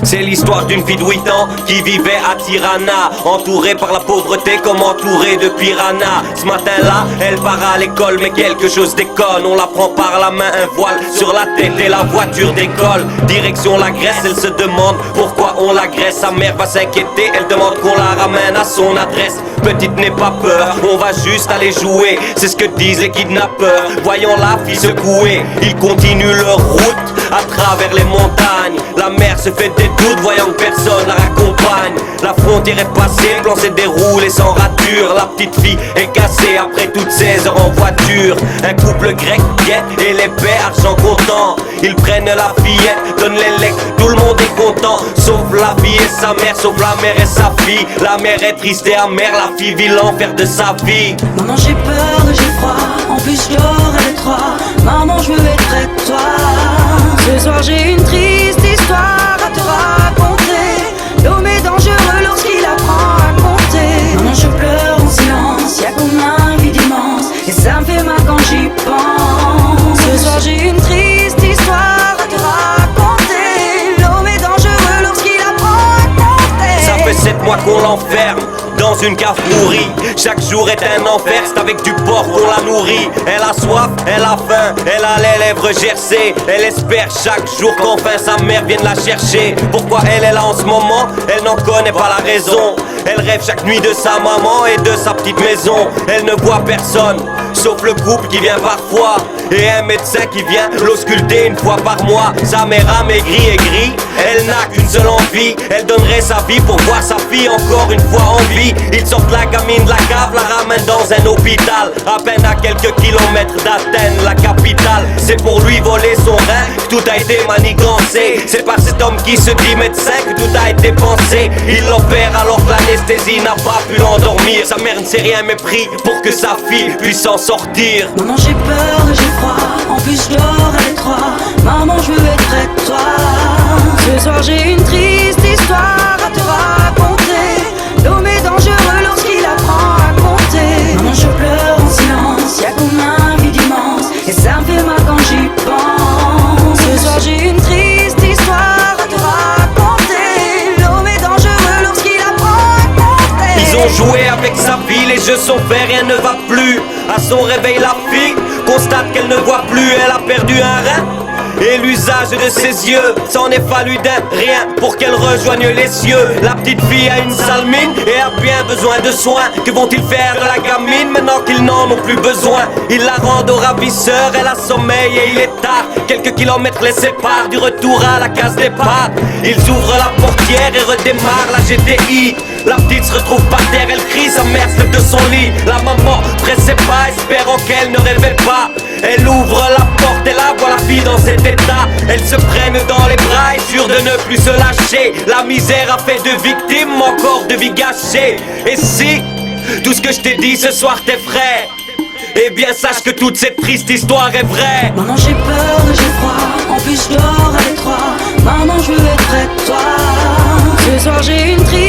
C'est l'histoire d'une fille de 8 ans qui vivait à Tirana, entourée par la pauvreté comme entourée de piranhas. Ce matin-là, elle part à l'école mais quelque chose déconne. On la prend par la main, un voile sur la tête et la voiture décolle. Direction la Grèce, elle se demande pourquoi on l'agresse. Sa mère va s'inquiéter, elle demande qu'on la ramène à son adresse. Petite, n'aie pas peur, on va juste aller jouer, c'est ce que disent les kidnappeurs. Voyant la fille secouée, ils continuent leur route à travers les montagnes. La mère se fait des doutes, voyant que personne la raccompagne. La frontière est passée, le plan s'est déroulé sans rature. La petite fille est cassée après toutes ces heures en voiture. Un couple grec guette et les pères argent comptant. Ils prennent la fillette, donnent les legs, tout le monde est content. Sauf la fille et sa mère, sauf la mère et sa fille. La mère est triste et amère, la fille vit l'enfer de sa vie. Maman j'ai peur, j'ai froid, en plus je dors à l'étroit. Maman je veux être près de toi. Ce soir j'ai une triste histoire à te raconter. L'homme est dangereux lorsqu'il apprend à compter. Maman je pleure en silence, y'a comme un vide immense. Et ça me fait mal quand j'y pense. Ce soir j'ai une triste histoire à te raconter. L'homme est dangereux lorsqu'il apprend à compter. Ça fait 7 mois qu'on l'enferme dans une cave pourrie. Chaque jour est un enfer, c'est avec du porc qu'on la nourrit. Elle a soif, elle a faim, elle a les lèvres gercées. Elle espère chaque jour qu'enfin sa mère vienne la chercher. Pourquoi elle est là en ce moment, elle n'en connaît pas la raison. Elle rêve chaque nuit de sa maman et de sa petite maison. Elle ne voit personne, sauf le couple qui vient parfois. Et un médecin qui vient l'ausculter une fois par mois. Sa mère a maigri et gris, elle n'a qu'une seule envie. Elle donnerait sa vie pour voir sa fille encore une fois en vie. Ils sortent la gamine de la cave, la ramènent dans un hôpital. À peine à quelques kilomètres d'Athènes, la capitale. C'est pour lui voler son rein que tout a été manigancé. C'est par cet homme qui se dit médecin que tout a été pensé. Il l'opère alors que l'anesthésie n'a pas pu l'endormir. Sa mère ne sait rien mais prie pour que sa fille puisse s'en sortir. Maman j'ai peur, j'ai froid, en plus je dors à l'étroit. Maman je veux être près de toi. Ce soir j'ai une triste histoire à te raconter. L'homme est dangereux lorsqu'il apprend à compter. Maman je pleure en silence, y'a comme un vide immense. Et ça me fait mal quand j'y pense. Ce soir j'ai une triste histoire à te raconter. L'homme est dangereux lorsqu'il apprend à compter. Ils ont joué avec sa vie, les jeux sont faits, rien ne va plus. À son réveil la fille constate qu'elle ne voit plus, elle a perdu un rein et l'usage de ses yeux. S'en est fallu d'un rien pour qu'elle rejoigne les cieux. La petite fille a une sale mine et a bien besoin de soins. Que vont-ils faire de la gamine maintenant qu'ils n'en ont plus besoin? Ils la rendent au ravisseur, elle a sommeil et il est tard. Quelques kilomètres les séparent du retour à la case départ. Ils ouvrent la portière et redémarrent la GTI. La petite se retrouve par terre, elle crie, sa mère se lève de son lit. La maman presse ses pas, espérant qu'elle ne réveille pas. Elle ouvre la porte et la voit la fille dans cet état. Elle se prenne dans les bras et jure de ne plus se lâcher. La misère a fait de victimes, encore de vie gâchée. Et si tout ce que je t'ai dit ce soir t'effraie, eh bien sache que toute cette triste histoire est vraie. Maman j'ai peur, j'ai froid, en plus je dors à l'étroit. Maman je veux être près de toi. Ce soir j'ai une triste